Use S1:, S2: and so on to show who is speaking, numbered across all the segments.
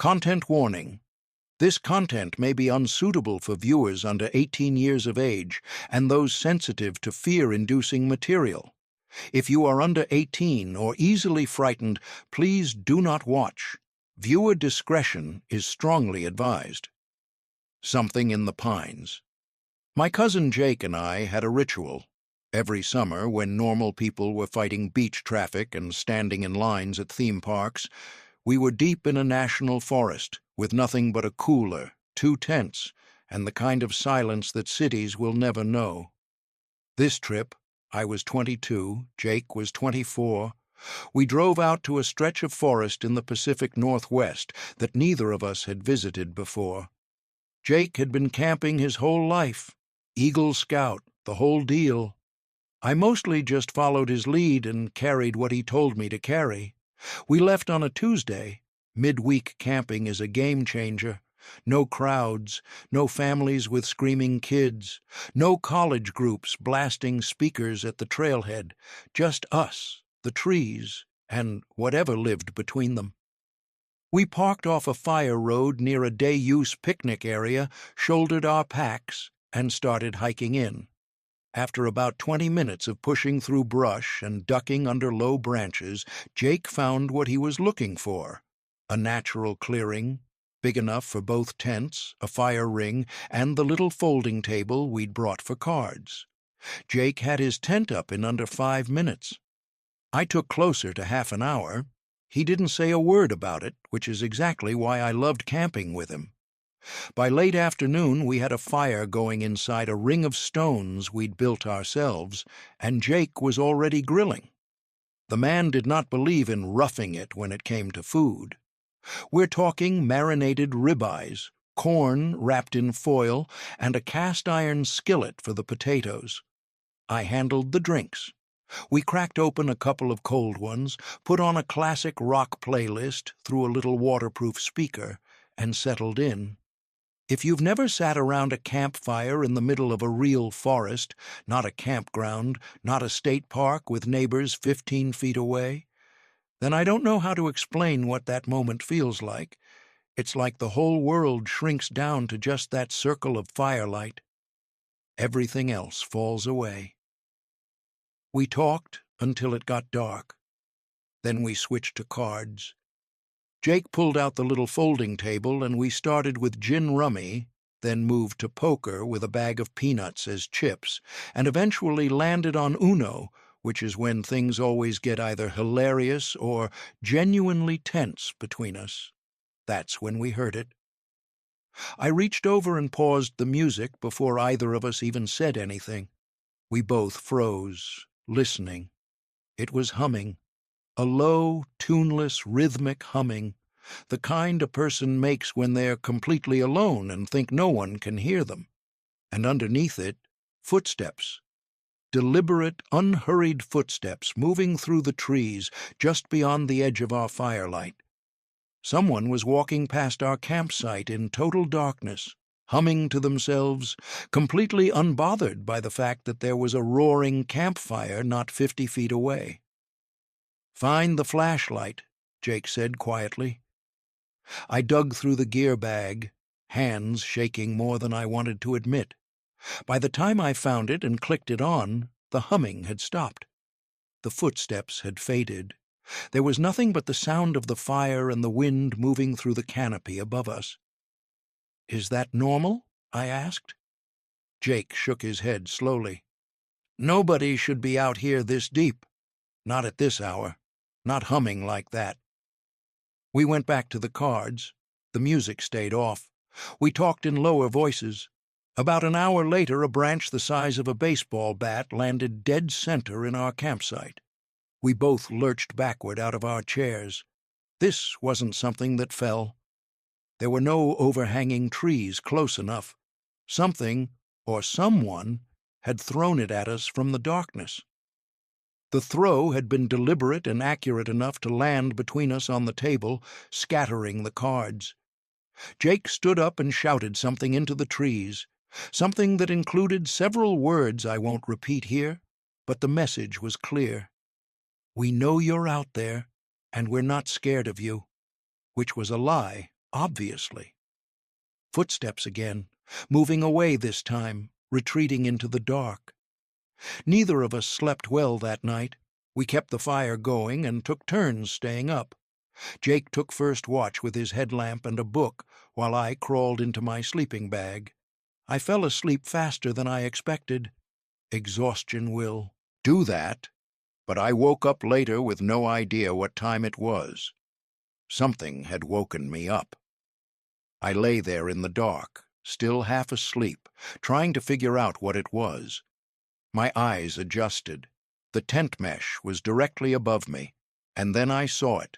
S1: Content warning. This content may be unsuitable for viewers under 18 years of age and those sensitive to fear-inducing material. If you are under 18 or easily frightened, please do not watch. Viewer discretion is strongly advised. Something in the Pines. My cousin Jake and I had a ritual. Every summer, when normal people were fighting beach traffic and standing in lines at theme parks, we were deep in a national forest, with nothing but a cooler, 2 tents, and the kind of silence that cities will never know. This trip, I was 22, Jake was 24, we drove out to a stretch of forest in the Pacific Northwest that neither of us had visited before. Jake had been camping his whole life, Eagle Scout, the whole deal. I mostly just followed his lead and carried what he told me to carry. We left on a Tuesday. Midweek camping is a game changer. No crowds, no families with screaming kids, no college groups blasting speakers at the trailhead, just us, the trees, and whatever lived between them. We parked off a fire road near a day-use picnic area, shouldered our packs, and started hiking in. After about 20 minutes of pushing through brush and ducking under low branches, Jake found what he was looking for: a natural clearing, big enough for both tents, a fire ring, and the little folding table we'd brought for cards. Jake had his tent up in under 5 minutes. I took closer to half an hour. He didn't say a word about it, which is exactly why I loved camping with him. By late afternoon, we had a fire going inside a ring of stones we'd built ourselves, and Jake was already grilling. The man did not believe in roughing it when it came to food. We're talking marinated ribeyes, corn wrapped in foil, and a cast-iron skillet for the potatoes. I handled the drinks. We cracked open a couple of cold ones, put on a classic rock playlist through a little waterproof speaker, and settled in. If you've never sat around a campfire in the middle of a real forest, not a campground, not a state park with neighbors 15 feet away, then I don't know how to explain what that moment feels like. It's like the whole world shrinks down to just that circle of firelight. Everything else falls away. We talked until it got dark. Then we switched to cards. Jake pulled out the little folding table and we started with gin rummy, then moved to poker with a bag of peanuts as chips, and eventually landed on Uno, which is when things always get either hilarious or genuinely tense between us. That's when we heard it. I reached over and paused the music before either of us even said anything. We both froze, listening. It was humming. A low, tuneless, rhythmic humming, the kind a person makes when they're completely alone and think no one can hear them. And underneath it, footsteps. Deliberate, unhurried footsteps moving through the trees just beyond the edge of our firelight. Someone was walking past our campsite in total darkness, humming to themselves, completely unbothered by the fact that there was a roaring campfire not 50 feet away. "Find the flashlight," Jake said quietly. I dug through the gear bag, hands shaking more than I wanted to admit. By the time I found it and clicked it on, the humming had stopped. The footsteps had faded. There was nothing but the sound of the fire and the wind moving through the canopy above us. "Is that normal?" I asked. Jake shook his head slowly. "Nobody should be out here this deep. Not at this hour. Not humming like that." We went back to the cards. The music stayed off. We talked in lower voices. About an hour later, a branch the size of a baseball bat landed dead center in our campsite. We both lurched backward out of our chairs. This wasn't something that fell. There were no overhanging trees close enough. Something, or someone, had thrown it at us from the darkness. The throw had been deliberate and accurate enough to land between us on the table, scattering the cards. Jake stood up and shouted something into the trees, something that included several words I won't repeat here, but the message was clear. "We know you're out there, and we're not scared of you," which was a lie, obviously. Footsteps again, moving away this time, retreating into the dark. Neither of us slept well that night. We kept the fire going and took turns staying up. Jake took first watch with his headlamp and a book, while I crawled into my sleeping bag. I fell asleep faster than I expected. Exhaustion will do that, but I woke up later with no idea what time it was. Something had woken me up. I lay there in the dark, still half asleep, trying to figure out what it was. My eyes adjusted. The tent mesh was directly above me, and then I saw it.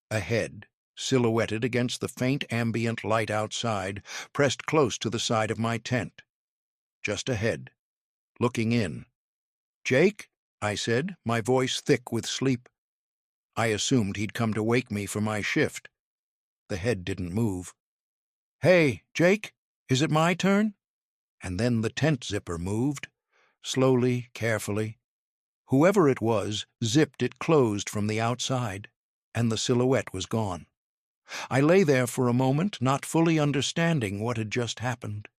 S1: A head, silhouetted against the faint ambient light outside, pressed close to the side of my tent. Just a head, looking in. "Jake?" I said, my voice thick with sleep. I assumed he'd come to wake me for my shift. The head didn't move. "Hey, Jake, is it my turn?" And then the tent zipper moved, slowly, carefully. Whoever it was zipped it closed from the outside, and the silhouette was gone. I lay there for a moment, not fully understanding what had just happened.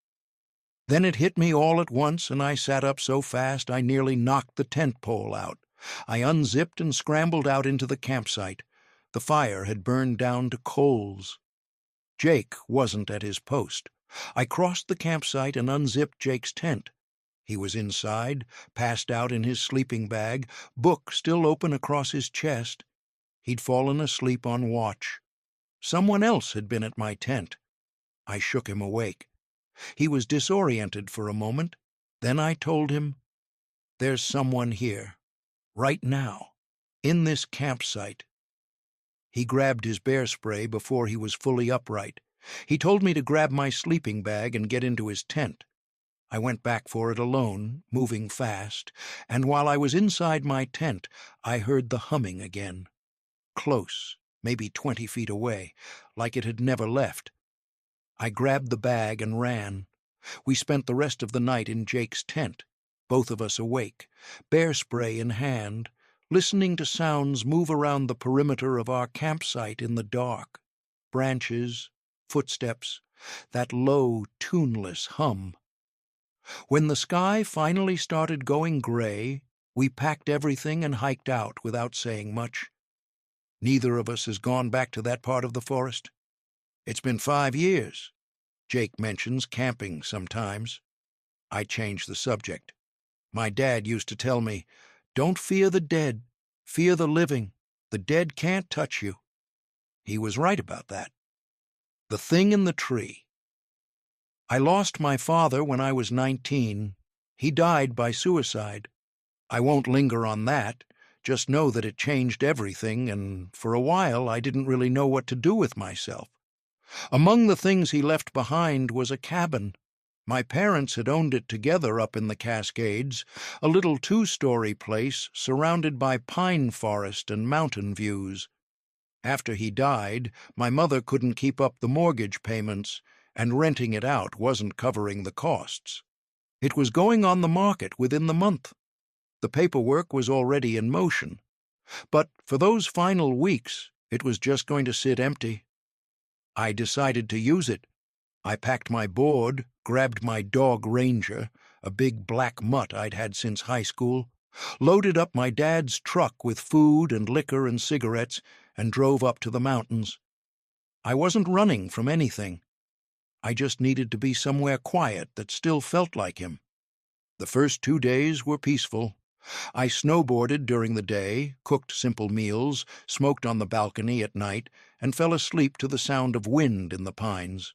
S1: Then it hit me all at once, and I sat up so fast I nearly knocked the tent pole out. I unzipped and scrambled out into the campsite. The fire had burned down to coals. Jake wasn't at his post. I crossed the campsite and unzipped Jake's tent. He was inside, passed out in his sleeping bag, book still open across his chest. He'd fallen asleep on watch. Someone else had been at my tent. I shook him awake. He was disoriented for a moment. Then I told him, "There's someone here, right now, in this campsite." He grabbed his bear spray before he was fully upright. He told me to grab my sleeping bag and get into his tent. I went back for it alone, moving fast, and while I was inside my tent, I heard the humming again. Close, maybe 20 feet away, like it had never left. I grabbed the bag and ran. We spent the rest of the night in Jake's tent, both of us awake, bear spray in hand, listening to sounds move around the perimeter of our campsite in the dark. Branches, footsteps, that low, tuneless hum. When the sky finally started going gray, we packed everything and hiked out without saying much. Neither of us has gone back to that part of the forest. It's been 5 years. Jake mentions camping sometimes. I changed the subject. My dad used to tell me, "Don't fear the dead, fear the living. The dead can't touch you." He was right about that. The thing in the tree. I lost my father when I was 19. He died by suicide. I won't linger on that. Just know that it changed everything, and for a while I didn't really know what to do with myself. Among the things he left behind was a cabin. My parents had owned it together up in the Cascades, a little 2-story place surrounded by pine forest and mountain views. After he died, my mother couldn't keep up the mortgage payments, and renting it out wasn't covering the costs. It was going on the market within the month. The paperwork was already in motion. But for those final weeks, it was just going to sit empty. I decided to use it. I packed my board, grabbed my dog Ranger, a big black mutt I'd had since high school, loaded up my dad's truck with food and liquor and cigarettes, and drove up to the mountains. I wasn't running from anything. I just needed to be somewhere quiet that still felt like him. The first 2 days were peaceful. I snowboarded during the day, cooked simple meals, smoked on the balcony at night, and fell asleep to the sound of wind in the pines.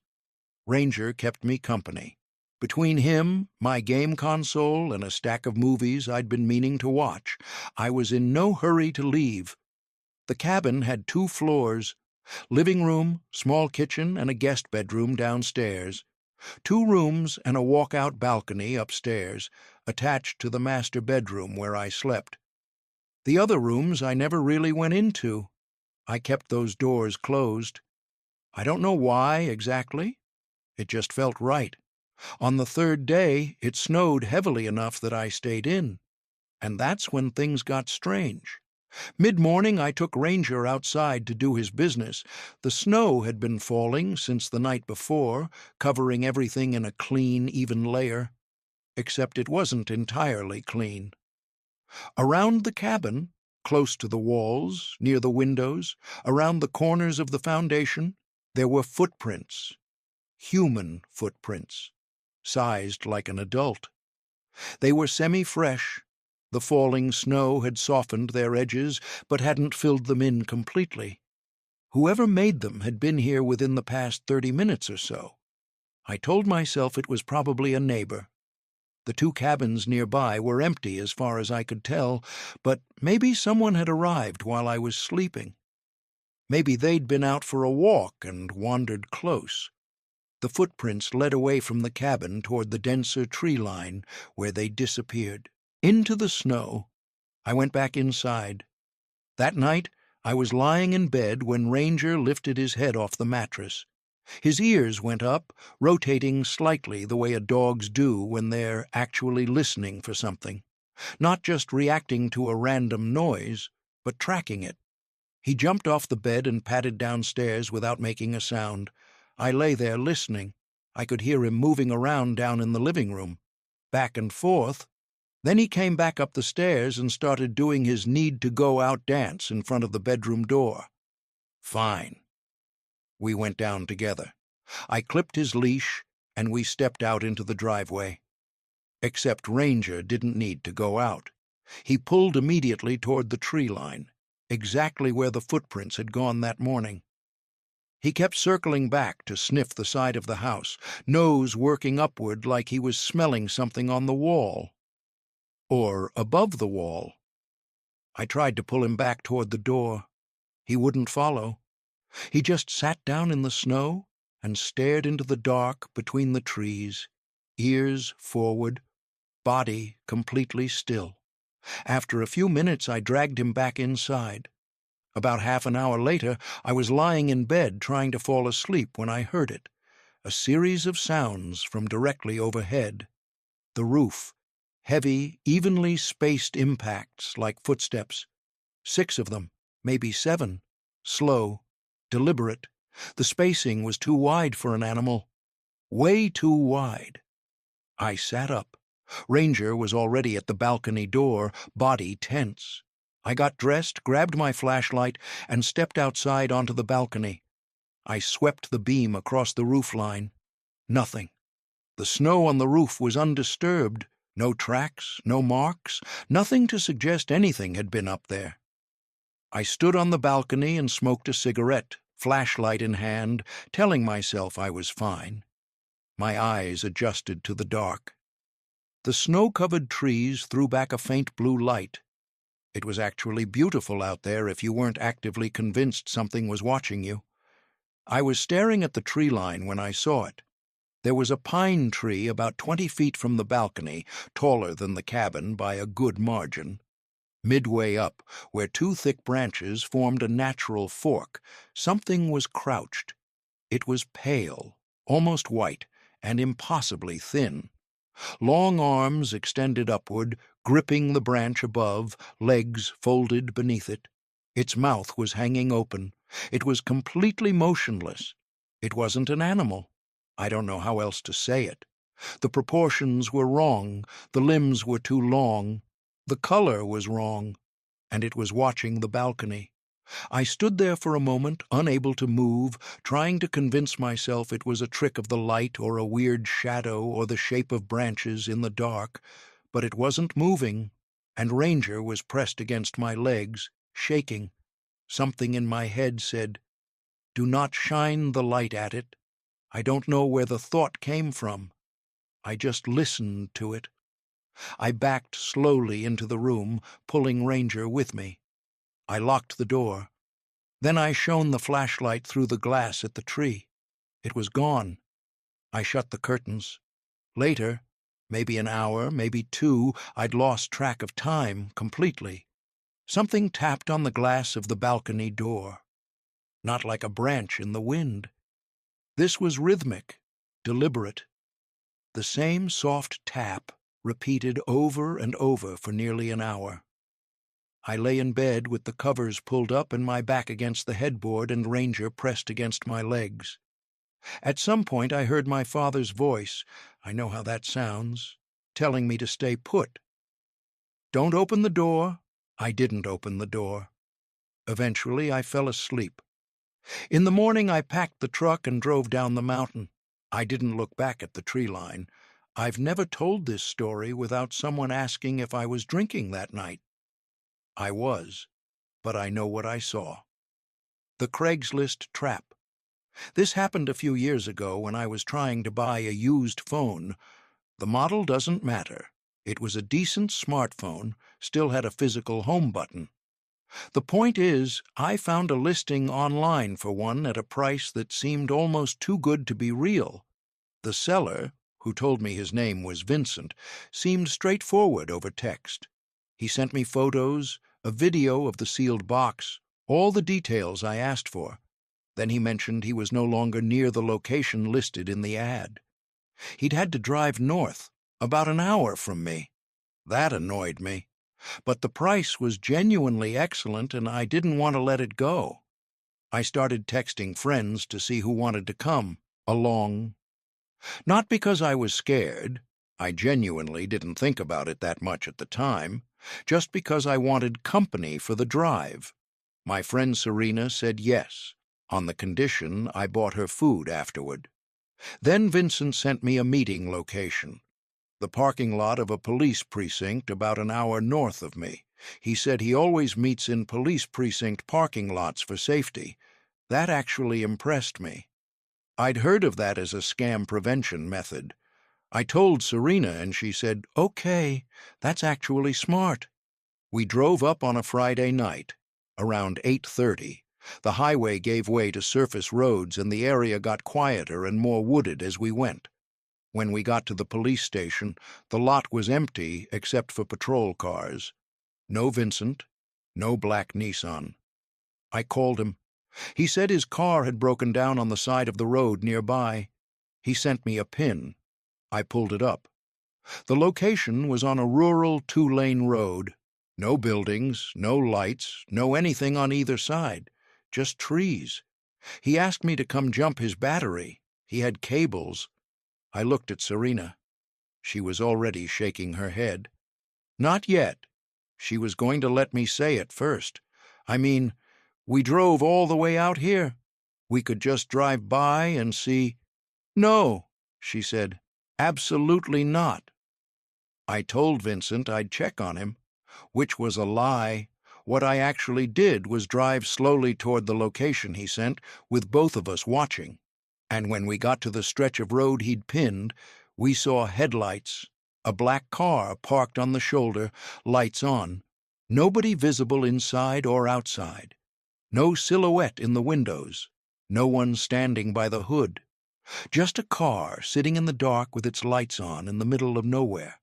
S1: Ranger kept me company. Between him, my game console, and a stack of movies I'd been meaning to watch, I was in no hurry to leave. The cabin had 2 floors, living room, small kitchen, and a guest bedroom downstairs. 2 rooms and a walkout balcony upstairs, attached to the master bedroom where I slept. The other rooms I never really went into. I kept those doors closed. I don't know why exactly. It just felt right. On the 3rd day, it snowed heavily enough that I stayed in. And that's when things got strange. Mid-morning, I took Ranger outside to do his business. The snow had been falling since the night before, covering everything in a clean, even layer, except it wasn't entirely clean. Around the cabin, close to the walls, near the windows, around the corners of the foundation, there were footprints, human footprints, sized like an adult. They were semi-fresh. The falling snow had softened their edges, but hadn't filled them in completely. Whoever made them had been here within the past 30 minutes or so. I told myself it was probably a neighbor. The two cabins nearby were empty as far as I could tell, but maybe someone had arrived while I was sleeping. Maybe they'd been out for a walk and wandered close. The footprints led away from the cabin toward the denser tree line, where they disappeared. Into the snow. I went back inside. That night, I was lying in bed when Ranger lifted his head off the mattress. His ears went up, rotating slightly the way a dog's do when they're actually listening for something, not just reacting to a random noise, but tracking it. He jumped off the bed and padded downstairs without making a sound. I lay there listening. I could hear him moving around down in the living room, back and forth. Then he came back up the stairs and started doing his need-to-go-out dance in front of the bedroom door. Fine. We went down together. I clipped his leash, and we stepped out into the driveway. Except Ranger didn't need to go out. He pulled immediately toward the tree line, exactly where the footprints had gone that morning. He kept circling back to sniff the side of the house, nose working upward like he was smelling something on the wall. Or above the wall. I tried to pull him back toward the door. He wouldn't follow. He just sat down in the snow and stared into the dark between the trees, ears forward, body completely still. After a few minutes, I dragged him back inside. About half an hour later, I was lying in bed trying to fall asleep when I heard it, a series of sounds from directly overhead. The roof, heavy, evenly spaced impacts like footsteps. 6 of them, maybe 7, slow, deliberate. The spacing was too wide for an animal. Way too wide. I sat up. Ranger was already at the balcony door, body tense. I got dressed, grabbed my flashlight, and stepped outside onto the balcony. I swept the beam across the roofline. Nothing. The snow on the roof was undisturbed. No tracks, no marks, nothing to suggest anything had been up there. I stood on the balcony and smoked a cigarette, flashlight in hand, telling myself I was fine. My eyes adjusted to the dark. The snow-covered trees threw back a faint blue light. It was actually beautiful out there if you weren't actively convinced something was watching you. I was staring at the tree line when I saw it. There was a pine tree about 20 feet from the balcony, taller than the cabin by a good margin. Midway up, where 2 thick branches formed a natural fork, something was crouched. It was pale, almost white, and impossibly thin. Long arms extended upward, gripping the branch above, legs folded beneath it. Its mouth was hanging open. It was completely motionless. It wasn't an animal. I don't know how else to say it. The proportions were wrong, the limbs were too long, the color was wrong, and it was watching the balcony. I stood there for a moment, unable to move, trying to convince myself it was a trick of the light or a weird shadow or the shape of branches in the dark, but it wasn't moving, and Ranger was pressed against my legs, shaking. Something in my head said, "Do not shine the light at it." I don't know where the thought came from. I just listened to it. I backed slowly into the room, pulling Ranger with me. I locked the door. Then I shone the flashlight through the glass at the tree. It was gone. I shut the curtains. Later, maybe an hour, maybe 2, I'd lost track of time completely. Something tapped on the glass of the balcony door. Not like a branch in the wind. This was rhythmic, deliberate. The same soft tap repeated over and over for nearly an hour. I lay in bed with the covers pulled up and my back against the headboard and Ranger pressed against my legs. At some point I heard my father's voice, I know how that sounds, telling me to stay put. Don't open the door. I didn't open the door. Eventually I fell asleep. In the morning I packed the truck and drove down the mountain. I didn't look back at the tree line. I've never told this story without someone asking if I was drinking that night. I was, but I know what I saw. The Craigslist trap. This happened a few years ago when I was trying to buy a used phone. The model doesn't matter. It was a decent smartphone, still had a physical home button. The point is, I found a listing online for one at a price that seemed almost too good to be real. The seller, who told me his name was Vincent, seemed straightforward over text. He sent me photos, a video of the sealed box, all the details I asked for. Then he mentioned he was no longer near the location listed in the ad. He'd had to drive north, about an hour from me. That annoyed me. But the price was genuinely excellent and I didn't want to let it go. I started texting friends to see who wanted to come along. Not because I was scared. I genuinely didn't think about it that much at the time. Just because I wanted company for the drive. My friend Serena said yes, on the condition I bought her food afterward. Then Vincent sent me a meeting location. The parking lot of a police precinct about an hour north of me. He said he always meets in police precinct parking lots for safety. That actually impressed me. I'd heard of that as a scam prevention method. I told Serena and she said, "Okay, that's actually smart." We drove up on a Friday night, around 8:30. The highway gave way to surface roads and the area got quieter and more wooded as we went. When we got to the police station, the lot was empty except for patrol cars. No Vincent, no black Nissan. I called him. He said his car had broken down on the side of the road nearby. He sent me a pin. I pulled it up. The location was on a rural two-lane road. No buildings, no lights, no anything on either side. Just trees. He asked me to come jump his battery. He had cables. I looked at Serena. She was already shaking her head. Not yet. She was going to let me say it first. I mean, we drove all the way out here. We could just drive by and see. No, she said. Absolutely not. I told Vincent I'd check on him, which was a lie. What I actually did was drive slowly toward the location he sent, with both of us watching. And when we got to the stretch of road he'd pinned, we saw headlights, a black car parked on the shoulder, lights on, nobody visible inside or outside, no silhouette in the windows, no one standing by the hood, just a car sitting in the dark with its lights on in the middle of nowhere.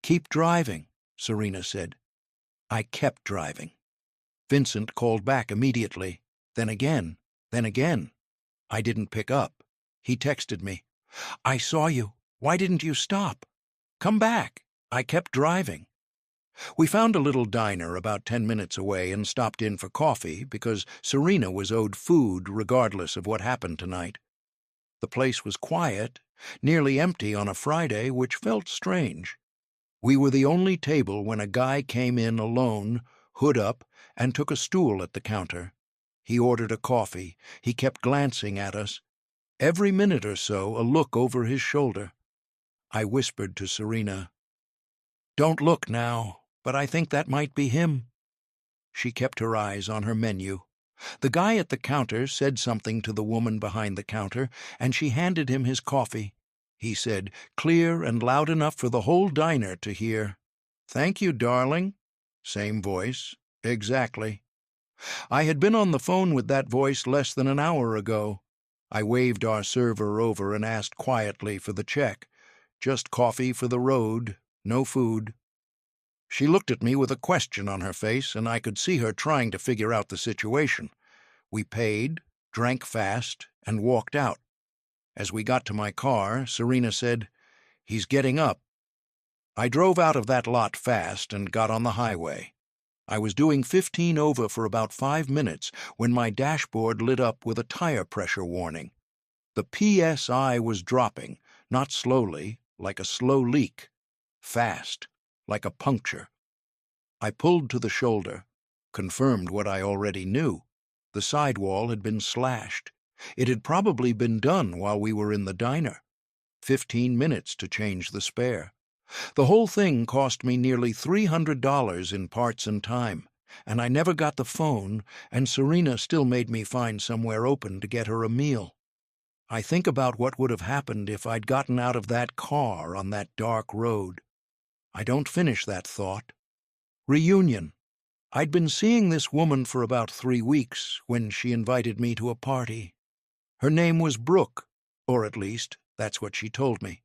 S1: "Keep driving," Serena said. I kept driving. Vincent called back immediately, then again, then again. I didn't pick up. He texted me, "I saw you. Why didn't you stop? Come back." I kept driving. We found a little diner about 10 minutes away and stopped in for coffee because Serena was owed food regardless of what happened tonight. The place was quiet, nearly empty on a Friday, which felt strange. We were the only table when a guy came in alone, hood up, and took a stool at the counter. He ordered a coffee. He kept glancing at us. Every minute or so, a look over his shoulder. I whispered to Serena, "Don't look now, but I think that might be him." She kept her eyes on her menu. The guy at the counter said something to the woman behind the counter, and she handed him his coffee. He said, clear and loud enough for the whole diner to hear, "Thank you, darling." Same voice. Exactly. I had been on the phone with that voice less than an hour ago. I waved our server over and asked quietly for the check. Just coffee for the road, no food. She looked at me with a question on her face, and I could see her trying to figure out the situation. We paid, drank fast, and walked out. As we got to my car, Serena said, "He's getting up." I drove out of that lot fast and got on the highway. I was doing 15 over for about 5 minutes when my dashboard lit up with a tire pressure warning. The PSI was dropping, not slowly, like a slow leak, fast, like a puncture. I pulled to the shoulder, confirmed what I already knew. The sidewall had been slashed. It had probably been done while we were in the diner. 15 minutes to change the spare. The whole thing cost me nearly $300 in parts and time, and I never got the phone, and Serena still made me find somewhere open to get her a meal. I think about what would have happened if I'd gotten out of that car on that dark road. I don't finish that thought. Reunion. I'd been seeing this woman for about 3 weeks when she invited me to a party. Her name was Brooke, or at least, that's what she told me.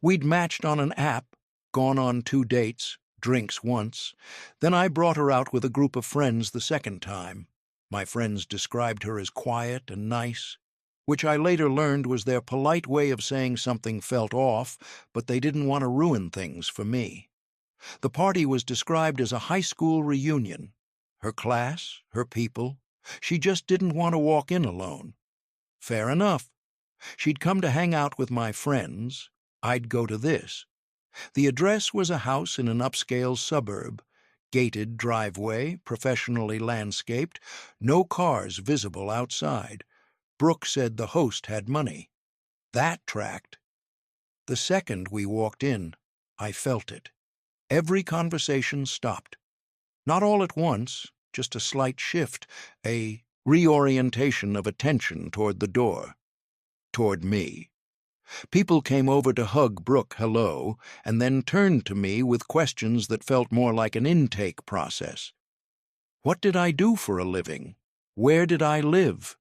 S1: We'd matched on an app, gone on 2 dates, drinks once. Then I brought her out with a group of friends the second time. My friends described her as quiet and nice, which I later learned was their polite way of saying something felt off, but they didn't want to ruin things for me. The party was described as a high school reunion. Her class, her people. She just didn't want to walk in alone. Fair enough. She'd come to hang out with my friends. I'd go to this. The address was a house in an upscale suburb. Gated driveway, professionally landscaped, no cars visible outside. Brooke said the host had money. That tracked. The second we walked in, I felt it. Every conversation stopped. Not all at once, just a slight shift, a reorientation of attention toward the door. Toward me. People came over to hug Brooke hello, and then turned to me with questions that felt more like an intake process. What did I do for a living? Where did I live?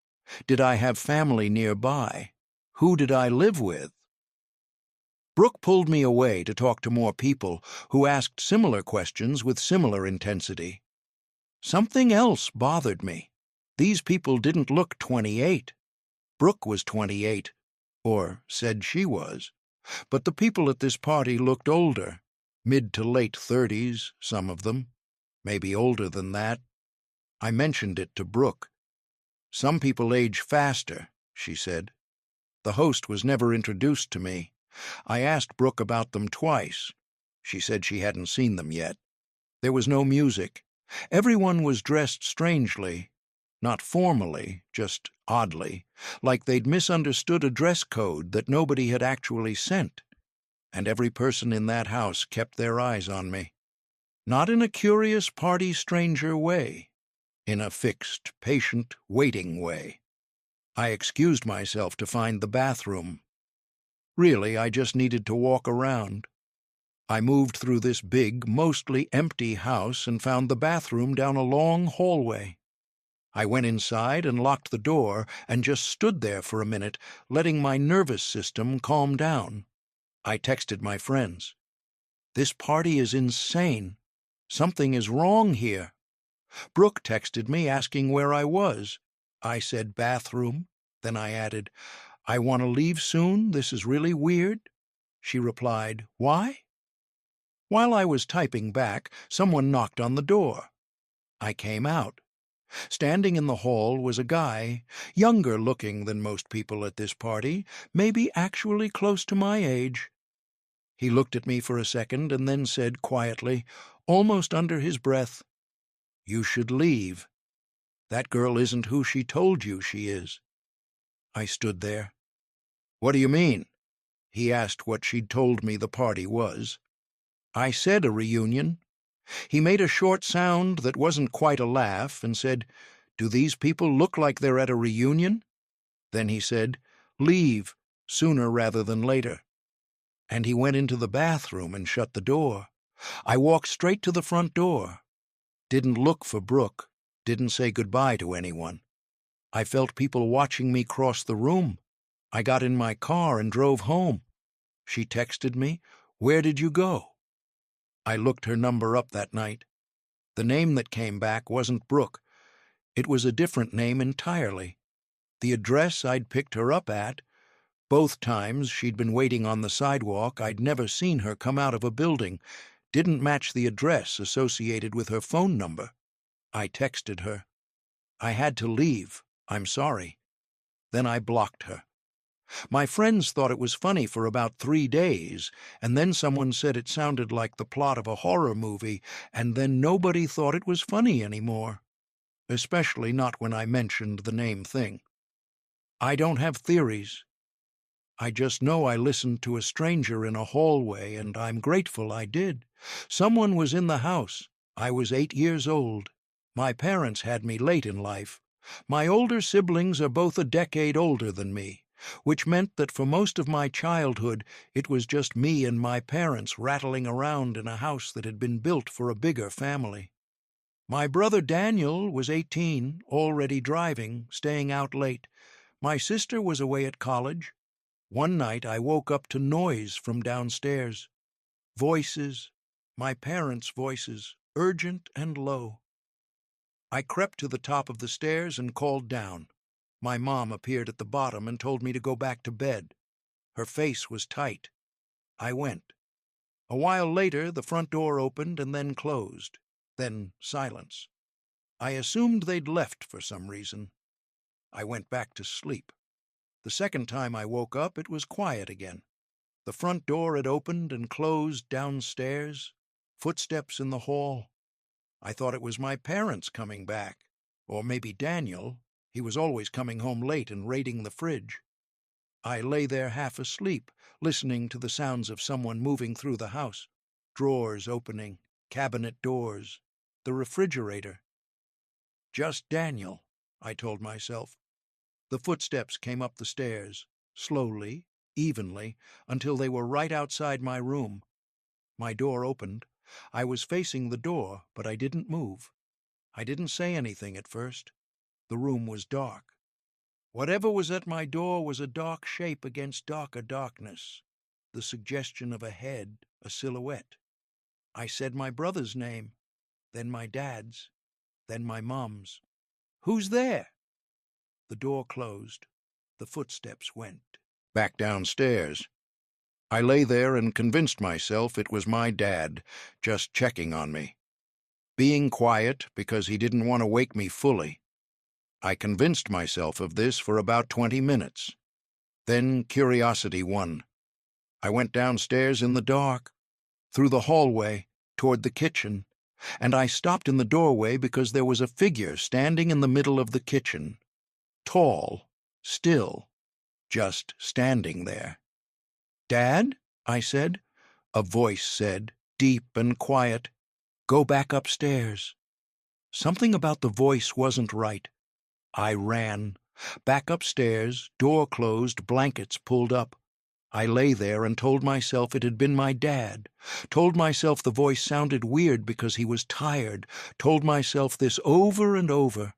S1: Did I have family nearby? Who did I live with? Brooke pulled me away to talk to more people who asked similar questions with similar intensity. Something else bothered me. These people didn't look 28. Brooke was 28, or said she was, but the people at this party looked older, mid to late 30s, some of them, maybe older than that. I mentioned it to Brooke. Some people age faster, she said. The host was never introduced to me. I asked Brooke about them twice. She said she hadn't seen them yet. There was no music. Everyone was dressed strangely, not formally, just oddly, like they'd misunderstood a dress code that nobody had actually sent. And every person in that house kept their eyes on me. Not in a curious party stranger way, in a fixed, patient, waiting way. I excused myself to find the bathroom. Really, I just needed to walk around. I moved through this big, mostly empty house and found the bathroom down a long hallway. I went inside and locked the door and just stood there for a minute, letting my nervous system calm down. I texted my friends. This party is insane. Something is wrong here. Brooke texted me asking where I was. I said bathroom. Then I added, I want to leave soon. This is really weird. She replied, why? While I was typing back, someone knocked on the door. I came out. Standing in the hall was a guy, younger looking than most people at this party, maybe actually close to my age. He looked at me for a second and then said quietly, almost under his breath, you should leave. That girl isn't who she told you she is. I stood there. What do you mean? He asked what she'd told me the party was. I said a reunion. He made a short sound that wasn't quite a laugh and said, do these people look like they're at a reunion? Then he said, leave, sooner rather than later. And he went into the bathroom and shut the door. I walked straight to the front door. Didn't look for Brooke, didn't say goodbye to anyone. I felt people watching me cross the room. I got in my car and drove home. She texted me, where did you go? I looked her number up that night. The name that came back wasn't Brooke. It was a different name entirely. The address I'd picked her up at, both times she'd been waiting on the sidewalk, I'd never seen her come out of a building, didn't match the address associated with her phone number. I texted her. I had to leave. I'm sorry. Then I blocked her. My friends thought it was funny for about 3 days, and then someone said it sounded like the plot of a horror movie, and then nobody thought it was funny anymore. Especially not when I mentioned the name thing. I don't have theories. I just know I listened to a stranger in a hallway, and I'm grateful I did. Someone was in the house. I was 8 years old. My parents had me late in life. My older siblings are both a decade older than me, which meant that for most of my childhood it was just me and my parents rattling around in a house that had been built for a bigger family. My brother Daniel was 18, already driving, staying out late. My sister was away at college. One night I woke up to noise from downstairs. Voices, my parents' voices, urgent and low. I crept to the top of the stairs and called down. My mom appeared at the bottom and told me to go back to bed. Her face was tight. I went. A while later, the front door opened and then closed. Then silence. I assumed they'd left for some reason. I went back to sleep. The second time I woke up, it was quiet again. The front door had opened and closed downstairs. Footsteps in the hall. I thought it was my parents coming back. Or maybe Daniel. He was always coming home late and raiding the fridge. I lay there half asleep, listening to the sounds of someone moving through the house. Drawers opening, cabinet doors, the refrigerator. Just Daniel, I told myself. The footsteps came up the stairs, slowly, evenly, until they were right outside my room. My door opened. I was facing the door, but I didn't move. I didn't say anything at first. The room was dark. Whatever was at my door was a dark shape against darker darkness, the suggestion of a head, a silhouette. I said my brother's name, then my dad's, then my mom's. "Who's there?" The door closed. The footsteps went. Back downstairs. I lay there and convinced myself it was my dad, just checking on me. Being quiet because he didn't want to wake me fully. I convinced myself of this for about 20 minutes. Then curiosity won. I went downstairs in the dark, through the hallway, toward the kitchen, and I stopped in the doorway because there was a figure standing in the middle of the kitchen. Tall, still, just standing there. "Dad?" I said. A voice said, deep and quiet, "Go back upstairs." Something about the voice wasn't right. I ran. Back upstairs, door closed, blankets pulled up. I lay there and told myself it had been my dad. Told myself the voice sounded weird because he was tired. Told myself this over and over,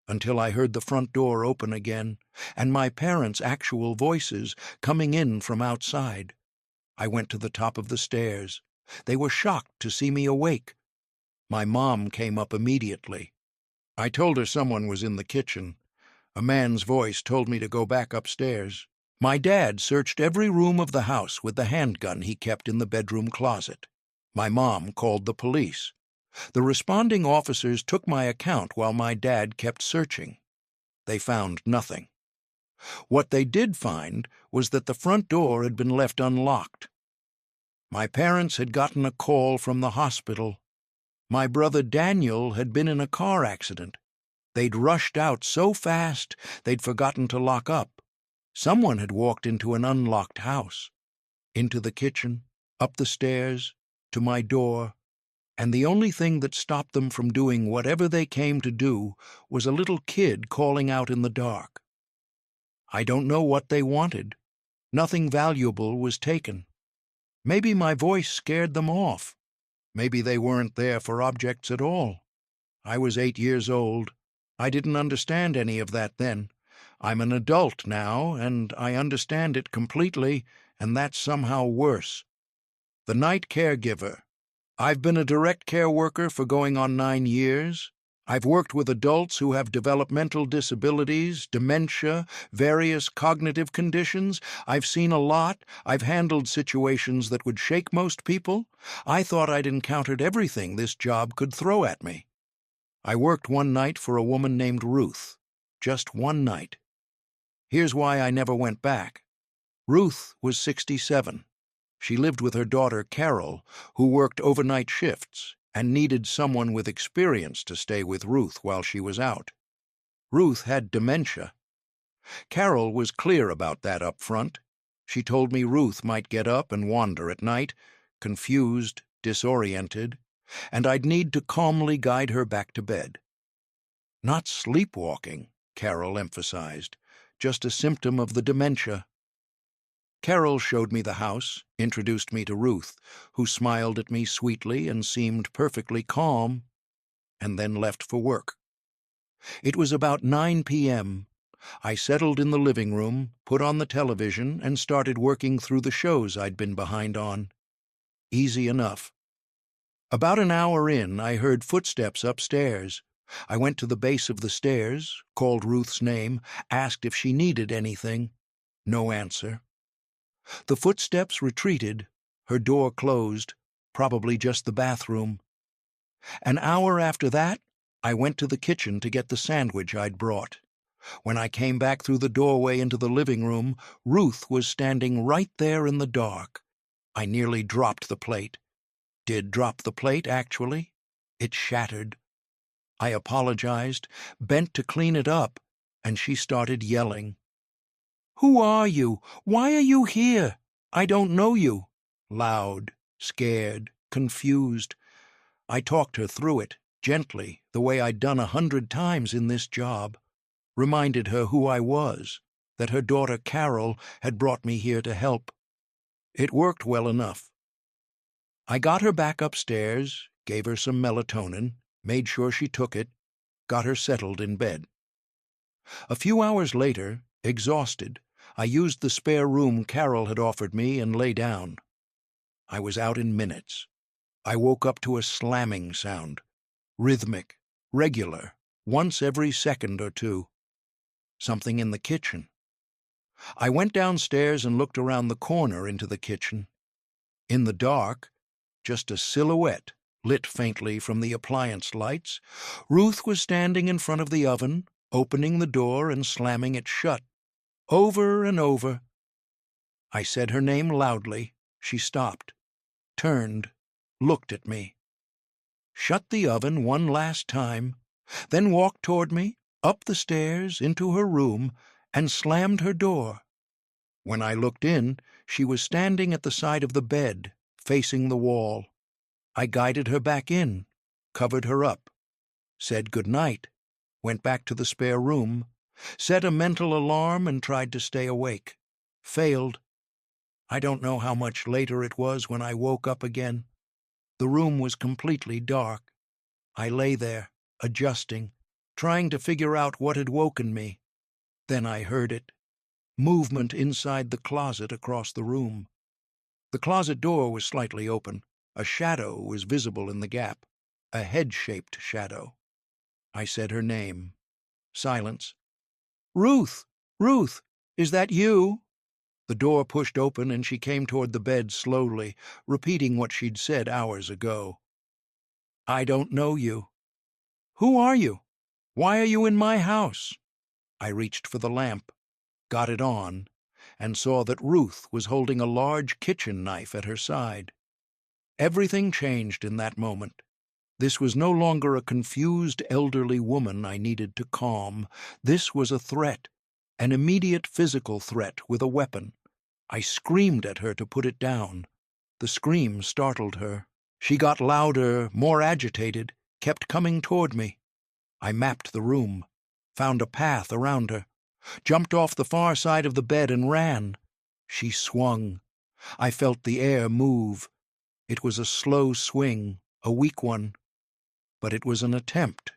S1: until I heard the front door open again, and my parents' actual voices coming in from outside. I went to the top of the stairs. They were shocked to see me awake. My mom came up immediately. I told her someone was in the kitchen. A man's voice told me to go back upstairs. My dad searched every room of the house with the handgun he kept in the bedroom closet. My mom called the police. The responding officers took my account while my dad kept searching. They found nothing. What they did find was that the front door had been left unlocked. My parents had gotten a call from the hospital. My brother Daniel had been in a car accident. They'd rushed out so fast they'd forgotten to lock up. Someone had walked into an unlocked house, into the kitchen, up the stairs, to my door, and the only thing that stopped them from doing whatever they came to do was a little kid calling out in the dark. I don't know what they wanted. Nothing valuable was taken. Maybe my voice scared them off. Maybe they weren't there for objects at all. I was 8 years old. I didn't understand any of that then. I'm an adult now, and I understand it completely, and that's somehow worse. The night caregiver. I've been a direct care worker for going on 9 years. I've worked with adults who have developmental disabilities, dementia, various cognitive conditions. I've seen a lot. I've handled situations that would shake most people. I thought I'd encountered everything this job could throw at me. I worked one night for a woman named Ruth. Just one night. Here's why I never went back. Ruth was 67. She lived with her daughter Carol, who worked overnight shifts and needed someone with experience to stay with Ruth while she was out. Ruth had dementia. Carol was clear about that up front. She told me Ruth might get up and wander at night, confused, disoriented, and I'd need to calmly guide her back to bed. Not sleepwalking, Carol emphasized, just a symptom of the dementia. Carol showed me the house, introduced me to Ruth, who smiled at me sweetly and seemed perfectly calm, and then left for work. It was about 9 p.m. I settled in the living room, put on the television, and started working through the shows I'd been behind on. Easy enough. About an hour in, I heard footsteps upstairs. I went to the base of the stairs, called Ruth's name, asked if she needed anything. No answer. The footsteps retreated, her door closed, probably just the bathroom. An hour after that, I went to the kitchen to get the sandwich I'd brought. When I came back through the doorway into the living room, Ruth was standing right there in the dark. I nearly dropped the plate. Did drop the plate, actually. It shattered. I apologized, bent to clean it up, and she started yelling. "Who are you? Why are you here? I don't know you." Loud, scared, confused. I talked her through it, gently, the way I'd done 100 times in this job. Reminded her who I was, that her daughter Carol had brought me here to help. It worked well enough. I got her back upstairs, gave her some melatonin, made sure she took it, got her settled in bed. A few hours later, exhausted, I used the spare room Carol had offered me and lay down. I was out in minutes. I woke up to a slamming sound, rhythmic, regular, once every second or two. Something in the kitchen. I went downstairs and looked around the corner into the kitchen. In the dark, just a silhouette, lit faintly from the appliance lights, Ruth was standing in front of the oven, opening the door and slamming it shut. Over and over. I said her name loudly. She stopped, turned, looked at me. Shut the oven one last time, then walked toward me, up the stairs, into her room, and slammed her door. When I looked in, she was standing at the side of the bed, facing the wall. I guided her back in, covered her up, said good night, went back to the spare room, set a mental alarm and tried to stay awake. Failed. I don't know how much later it was when I woke up again. The room was completely dark. I lay there, adjusting, trying to figure out what had woken me. Then I heard it. Movement inside the closet across the room. The closet door was slightly open. A shadow was visible in the gap. A head-shaped shadow. I said her name. Silence. "Ruth! Ruth! Is that you?" The door pushed open and she came toward the bed slowly, repeating what she'd said hours ago. "I don't know you." "Who are you? Why are you in my house?" I reached for the lamp, got it on, and saw that Ruth was holding a large kitchen knife at her side. Everything changed in that moment. This was no longer a confused elderly woman I needed to calm. This was a threat, an immediate physical threat with a weapon. I screamed at her to put it down. The scream startled her. She got louder, more agitated, kept coming toward me. I mapped the room, found a path around her, jumped off the far side of the bed and ran. She swung. I felt the air move. It was a slow swing, a weak one. But it was an attempt.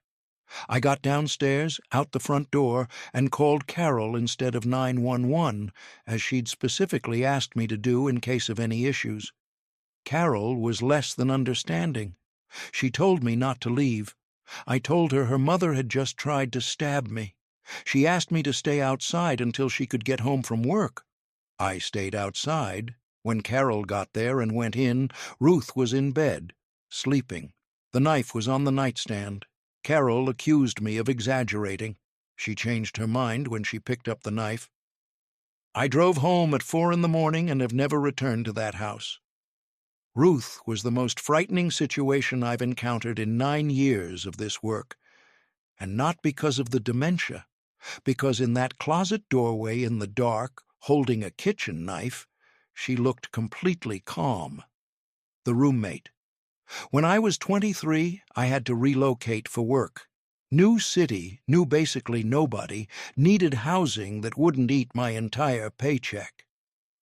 S1: I got downstairs, out the front door, and called Carol instead of 911, as she'd specifically asked me to do in case of any issues. Carol was less than understanding. She told me not to leave. I told her her mother had just tried to stab me. She asked me to stay outside until she could get home from work. I stayed outside. When Carol got there and went in, Ruth was in bed, sleeping. The knife was on the nightstand. Carol accused me of exaggerating. She changed her mind when she picked up the knife. I drove home at 4 in the morning and have never returned to that house. Ruth was the most frightening situation I've encountered in 9 years of this work, and not because of the dementia, because in that closet doorway in the dark, holding a kitchen knife, she looked completely calm. The roommate. When I was 23, I had to relocate for work. New city, knew basically nobody, needed housing that wouldn't eat my entire paycheck.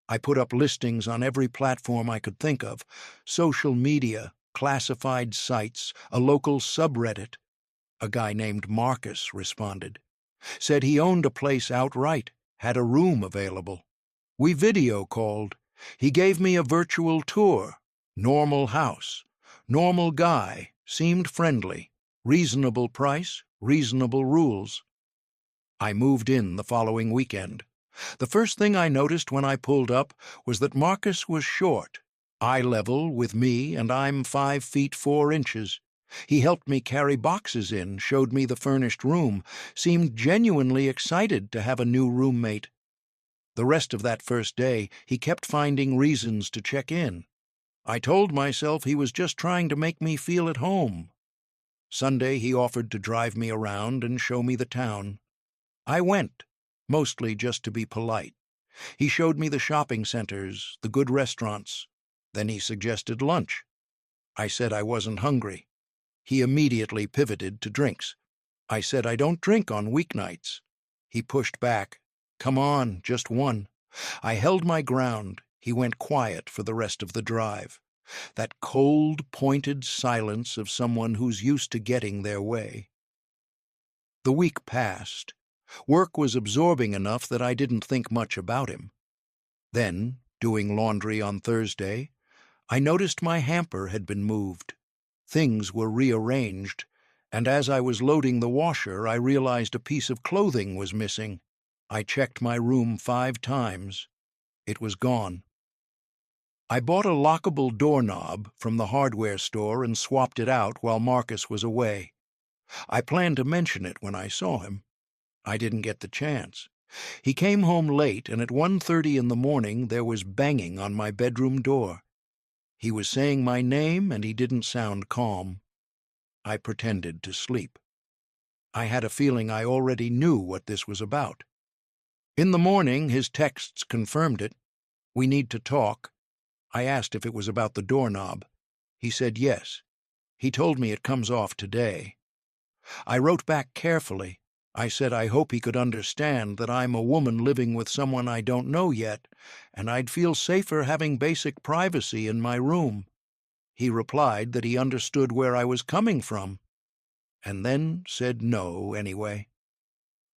S1: I put up listings on every platform I could think of: social media, classified sites, a local subreddit. A guy named Marcus responded. Said he owned a place outright, had a room available. We video called. He gave me a virtual tour. Normal house. Normal guy. Seemed friendly. Reasonable price, reasonable rules. I moved in the following weekend. The first thing I noticed when I pulled up was that Marcus was short, eye level with me, and I'm 5 feet 4 inches. He helped me carry boxes in, showed me the furnished room, seemed genuinely excited to have a new roommate. The rest of that first day, he kept finding reasons to check in. I told myself he was just trying to make me feel at home. Sunday, he offered to drive me around and show me the town. I went, mostly just to be polite. He showed me the shopping centers, the good restaurants. Then he suggested lunch. I said I wasn't hungry. He immediately pivoted to drinks. I said I don't drink on weeknights. He pushed back. Come on, just one. I held my ground. He went quiet for the rest of the drive. That cold, pointed silence of someone who's used to getting their way. The week passed. Work was absorbing enough that I didn't think much about him. Then, doing laundry on Thursday, I noticed my hamper had been moved. Things were rearranged, and as I was loading the washer, I realized a piece of clothing was missing. I checked my room 5 times. It was gone. I bought a lockable doorknob from the hardware store and swapped it out while Marcus was away. I planned to mention it when I saw him. I didn't get the chance. He came home late, and at 1:30 in the morning there was banging on my bedroom door. He was saying my name, and he didn't sound calm. I pretended to sleep. I had a feeling I already knew what this was about. In the morning, his texts confirmed it. We need to talk. I asked if it was about the doorknob. He said yes. He told me it comes off today. I wrote back carefully. I said I hope he could understand that I'm a woman living with someone I don't know yet, and I'd feel safer having basic privacy in my room. He replied that he understood where I was coming from, and then said no anyway.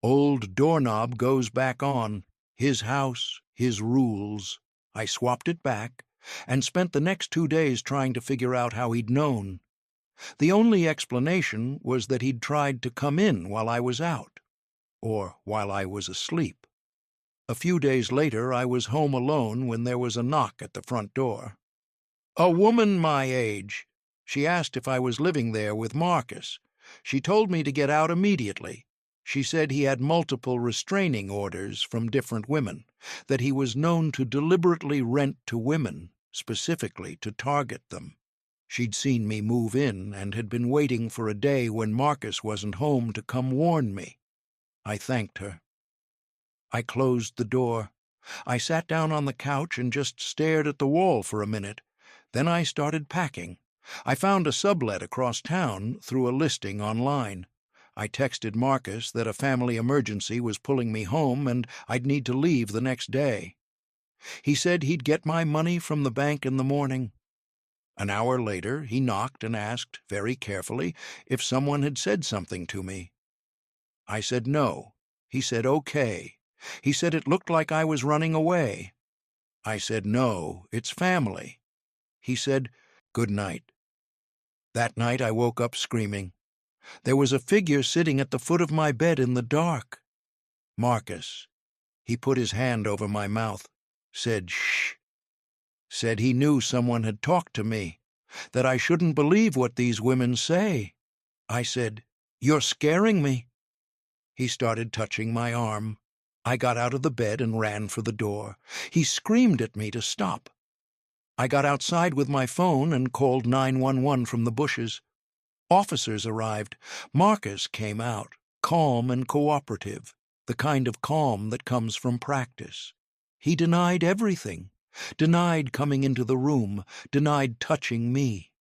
S1: Old doorknob goes back on. His house, his rules. I swapped it back, and spent the next 2 days trying to figure out how he'd known. The only explanation was that he'd tried to come in while I was out, or while I was asleep. A few days later, I was home alone when there was a knock at the front door. A woman my age. She asked if I was living there with Marcus. She told me to get out immediately. She said he had multiple restraining orders from different women, that he was known to deliberately rent to women, specifically to target them. She'd seen me move in and had been waiting for a day when Marcus wasn't home to come warn me. I thanked her. I closed the door. I sat down on the couch and just stared at the wall for a minute. Then I started packing. I found a sublet across town through a listing online. I texted Marcus that a family emergency was pulling me home and I'd need to leave the next day. He said he'd get my money from the bank in the morning. An hour later, he knocked and asked, very carefully, if someone had said something to me. I said no. He said okay. He said it looked like I was running away. I said no, it's family. He said, good night. That night I woke up screaming. There was a figure sitting at the foot of my bed in the dark. Marcus. He put his hand over my mouth, said shh, said he knew someone had talked to me, that I shouldn't believe what these women say. I said, "You're scaring me." He started touching my arm. I got out of the bed and ran for the door. He screamed at me to stop. I got outside with my phone and called 911 from the bushes. Officers arrived. Marcus came out, calm and cooperative, the kind of calm that comes from practice. He denied everything, denied coming into the room, denied touching me.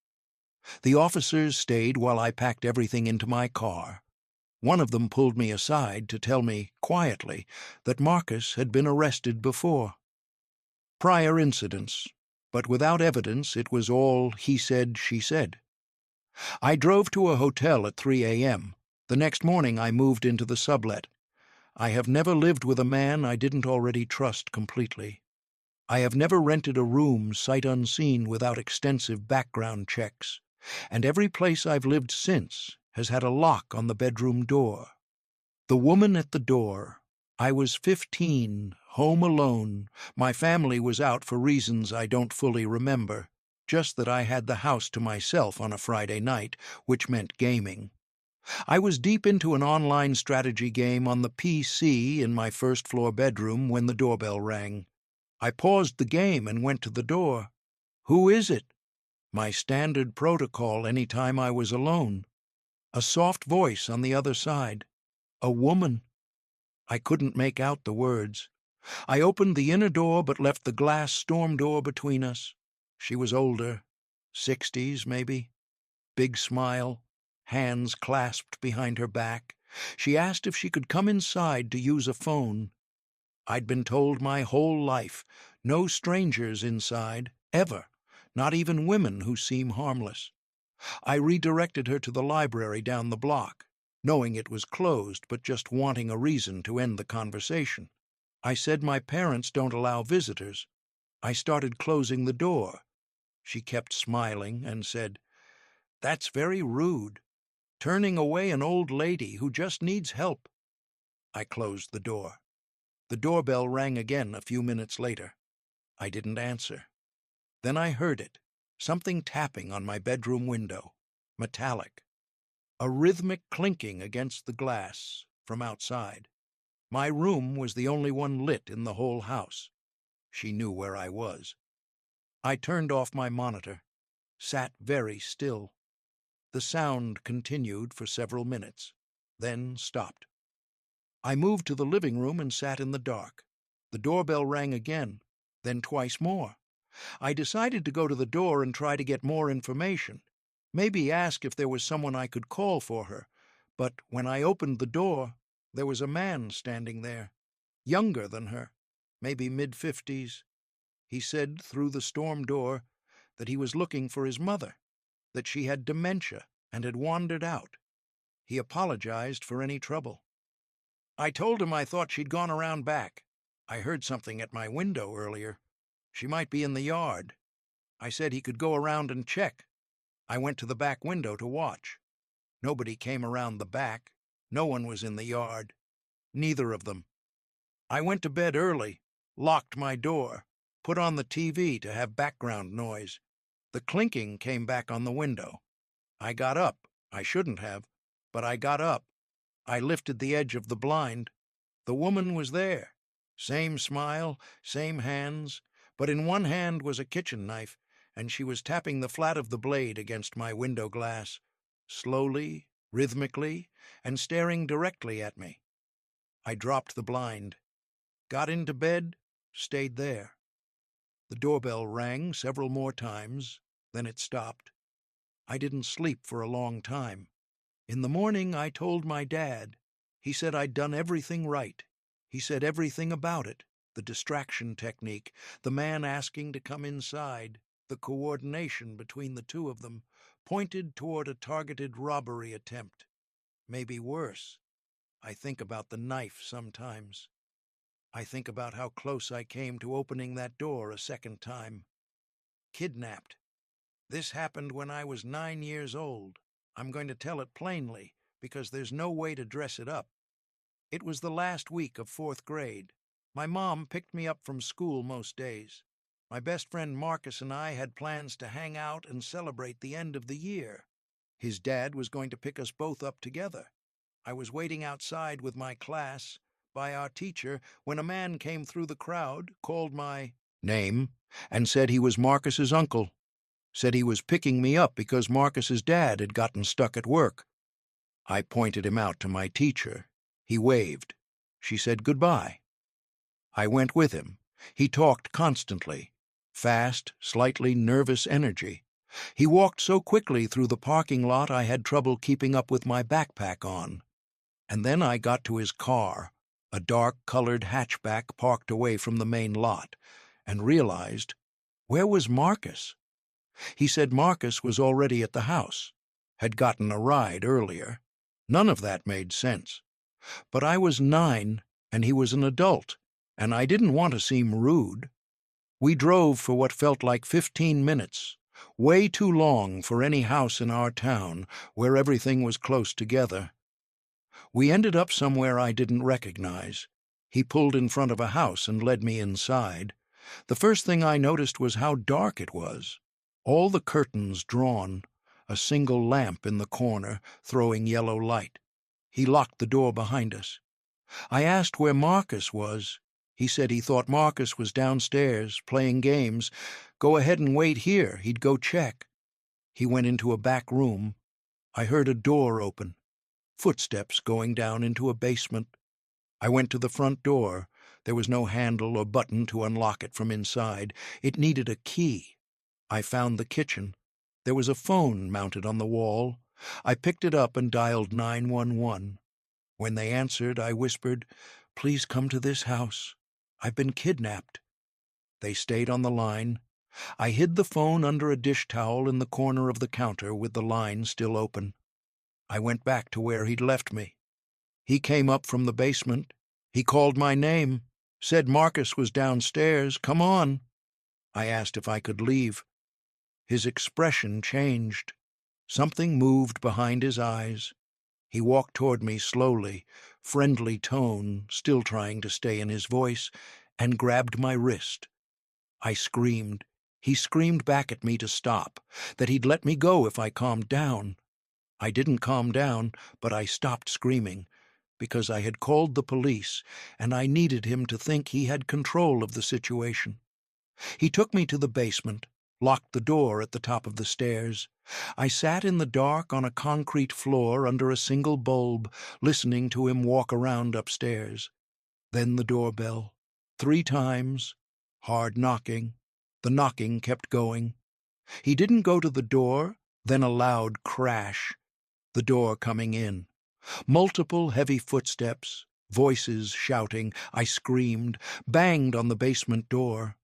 S1: The officers stayed while I packed everything into my car. One of them pulled me aside to tell me, quietly, that Marcus had been arrested before. Prior incidents, but without evidence it was all he said, she said. I drove to a hotel at 3 a.m. The next morning I moved into the sublet. I have never lived with a man I didn't already trust completely. I have never rented a room sight unseen without extensive background checks, and every place I've lived since has had a lock on the bedroom door. The woman at the door. I was 15, home alone. My family was out for reasons I don't fully remember, just that I had the house to myself on a Friday night, which meant gaming. I was deep into an online strategy game on the PC in my first-floor bedroom when the doorbell rang. I paused the game and went to the door. "Who is it?" My standard protocol any time I was alone. A soft voice on the other side. A woman. I couldn't make out the words. I opened the inner door but left the glass storm door between us. She was older, 60s maybe. Big smile, hands clasped behind her back. She asked if she could come inside to use a phone. I'd been told my whole life, no strangers inside, ever, not even women who seem harmless. I redirected her to the library down the block, knowing it was closed but just wanting a reason to end the conversation. I said my parents don't allow visitors. I started closing the door. She kept smiling and said, "That's very rude. Turning away an old lady who just needs help." I closed the door. The doorbell rang again a few minutes later. I didn't answer. Then I heard it, something tapping on my bedroom window, metallic. A rhythmic clinking against the glass from outside. My room was the only one lit in the whole house. She knew where I was. I turned off my monitor, sat very still. The sound continued for several minutes, then stopped. I moved to the living room and sat in the dark. The doorbell rang again, then twice more. I decided to go to the door and try to get more information, maybe ask if there was someone I could call for her, but when I opened the door, there was a man standing there, younger than her, maybe mid-50s. He said through the storm door that he was looking for his mother, that she had dementia and had wandered out. He apologized for any trouble. I told him I thought she'd gone around back. I heard something at my window earlier. She might be in the yard. I said he could go around and check. I went to the back window to watch. Nobody came around the back. No one was in the yard. Neither of them. I went to bed early, locked my door, put on the TV to have background noise. The clinking came back on the window. I got up. I shouldn't have, but I got up. I lifted the edge of the blind. The woman was there. Same smile, same hands, but in one hand was a kitchen knife, and she was tapping the flat of the blade against my window glass, slowly, rhythmically, and staring directly at me. I dropped the blind, got into bed, stayed there. The doorbell rang several more times, then it stopped. I didn't sleep for a long time. In the morning, I told my dad. He said I'd done everything right. He said everything about it, the distraction technique, the man asking to come inside, the coordination between the two of them, pointed toward a targeted robbery attempt. Maybe worse. I think about the knife sometimes. I think about how close I came to opening that door a second time. Kidnapped. This happened when I was 9 years old. I'm going to tell it plainly, because there's no way to dress it up. It was the last week of 4th grade. My mom picked me up from school most days. My best friend Marcus and I had plans to hang out and celebrate the end of the year. His dad was going to pick us both up together. I was waiting outside with my class by our teacher when a man came through the crowd, called my name, and said he was Marcus's uncle. Said he was picking me up because Marcus's dad had gotten stuck at work. I pointed him out to my teacher. He waved. She said goodbye. I went with him. He talked constantly. Fast, slightly nervous energy. He walked so quickly through the parking lot I had trouble keeping up with my backpack on. And then I got to his car, a dark-colored hatchback parked away from the main lot, and realized, where was Marcus? He said Marcus was already at the house, had gotten a ride earlier. None of that made sense. But I was 9, and he was an adult, and I didn't want to seem rude. We drove for what felt like 15 minutes, way too long for any house in our town where everything was close together. We ended up somewhere I didn't recognize. He pulled in front of a house and led me inside. The first thing I noticed was how dark it was. All the curtains drawn, a single lamp in the corner throwing yellow light. He locked the door behind us. I asked where Marcus was. He said he thought Marcus was downstairs, playing games. Go ahead and wait here, he'd go check. He went into a back room. I heard a door open. Footsteps going down into a basement. I went to the front door. There was no handle or button to unlock it from inside. It needed a key. I found the kitchen. There was a phone mounted on the wall. I picked it up and dialed 911. When they answered, I whispered, "Please come to this house. I've been kidnapped." They stayed on the line. I hid the phone under a dish towel in the corner of the counter with the line still open. I went back to where he'd left me. He came up from the basement. He called my name, said Marcus was downstairs. Come on. I asked if I could leave. His expression changed. Something moved behind his eyes. He walked toward me slowly, friendly tone still trying to stay in his voice, and grabbed my wrist. I screamed. He screamed back at me to stop, that he'd let me go if I calmed down. I didn't calm down, but I stopped screaming, because I had called the police, and I needed him to think he had control of the situation. He took me to the basement, locked the door at the top of the stairs. I sat in the dark on a concrete floor under a single bulb, listening to him walk around upstairs. Then the doorbell. 3 times. Hard knocking. The knocking kept going. He didn't go to the door, then a loud crash. The door coming in. Multiple heavy footsteps, voices shouting. I screamed, banged on the basement door.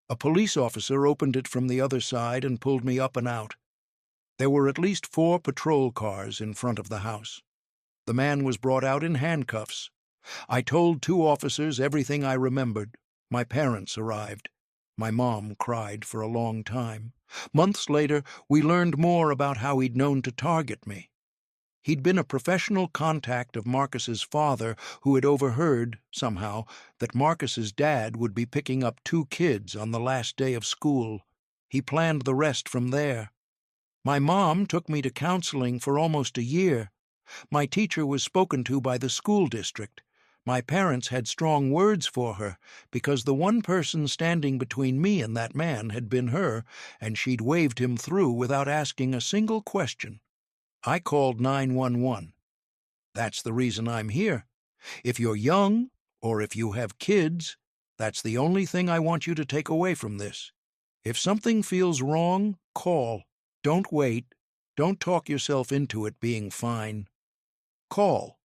S1: A police officer opened it from the other side and pulled me up and out. There were at least 4 patrol cars in front of the house. The man was brought out in handcuffs. I told 2 officers everything I remembered. My parents arrived. My mom cried for a long time. Months later, we learned more about how he'd known to target me. He'd been a professional contact of Marcus's father who had overheard, somehow, that Marcus's dad would be picking up 2 kids on the last day of school. He planned the rest from there. My mom took me to counseling for almost a year. My teacher was spoken to by the school district. My parents had strong words for her, because the one person standing between me and that man had been her, and she'd waved him through without asking a single question. I called 911. That's the reason I'm here. If you're young, or if you have kids, that's the only thing I want you to take away from this. If something feels wrong, call. Don't wait. Don't talk yourself into it being fine. Call.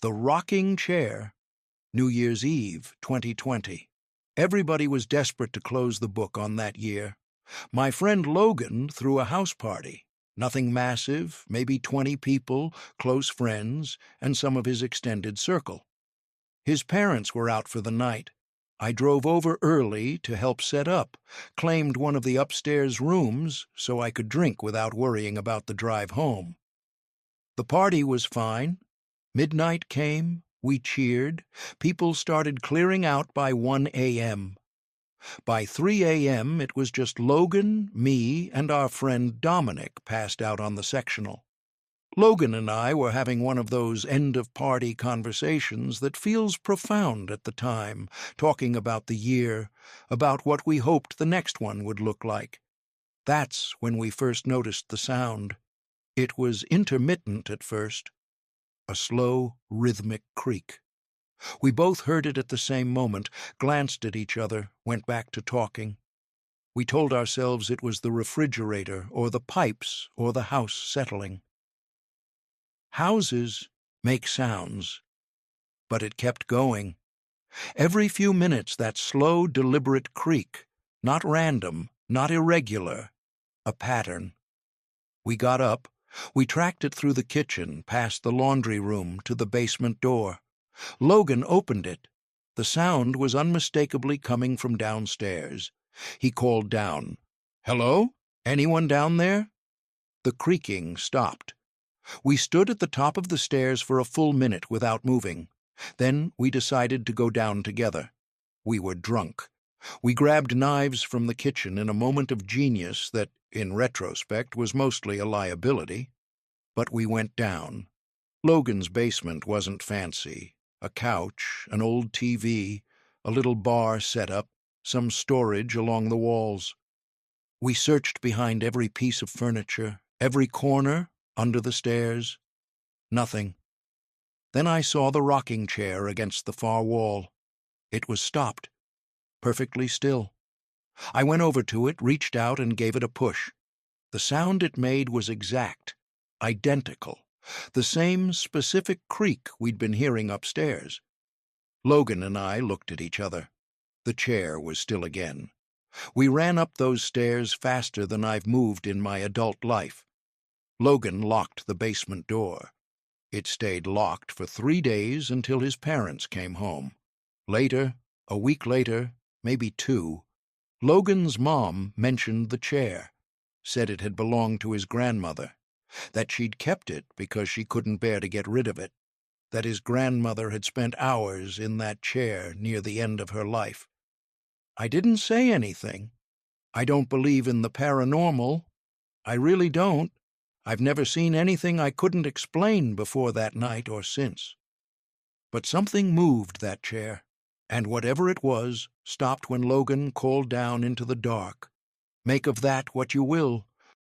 S1: The Rocking Chair, New Year's Eve, 2020. Everybody was desperate to close the book on that year. My friend Logan threw a house party. Nothing massive, maybe 20 people, close friends, and some of his extended circle. His parents were out for the night. I drove over early to help set up, claimed one of the upstairs rooms so I could drink without worrying about the drive home. The party was fine. Midnight came, we cheered, people started clearing out by 1 a.m. By 3 a.m. it was just Logan, me, and our friend Dominic passed out on the sectional. Logan and I were having one of those end-of-party conversations that feels profound at the time, talking about the year, about what we hoped the next one would look like. That's when we first noticed the sound. It was intermittent at first, a slow, rhythmic creak. We both heard it at the same moment, glanced at each other, went back to talking. We told ourselves it was the refrigerator or the pipes or the house settling. Houses make sounds, but it kept going. Every few minutes that slow, deliberate creak, not random, not irregular, a pattern. We got up. We tracked it through the kitchen, past the laundry room, to the basement door. Logan opened it. The sound was unmistakably coming from downstairs. He called down, "Hello? Anyone down there?" The creaking stopped. We stood at the top of the stairs for a full minute without moving. Then we decided to go down together. We were drunk. We grabbed knives from the kitchen in a moment of genius that, in retrospect, was mostly a liability. But we went down. Logan's basement wasn't fancy. A couch, an old TV, a little bar set up, some storage along the walls. We searched behind every piece of furniture, every corner, under the stairs. Nothing. Then I saw the rocking chair against the far wall. It was stopped, perfectly still. I went over to it, reached out, and gave it a push. The sound it made was exact, identical, the same specific creak we'd been hearing upstairs. Logan and I looked at each other. The chair was still again. We ran up those stairs faster than I've moved in my adult life. Logan locked the basement door. It stayed locked for 3 days until his parents came home. Later, a week later, maybe 2, Logan's mom mentioned the chair, said it had belonged to his grandmother, that she'd kept it because she couldn't bear to get rid of it, that his grandmother had spent hours in that chair near the end of her life. I didn't say anything. I don't believe in the paranormal. I really don't. I've never seen anything I couldn't explain before that night or since. But something moved that chair, and whatever it was stopped when Logan called down into the dark. Make of that what you will.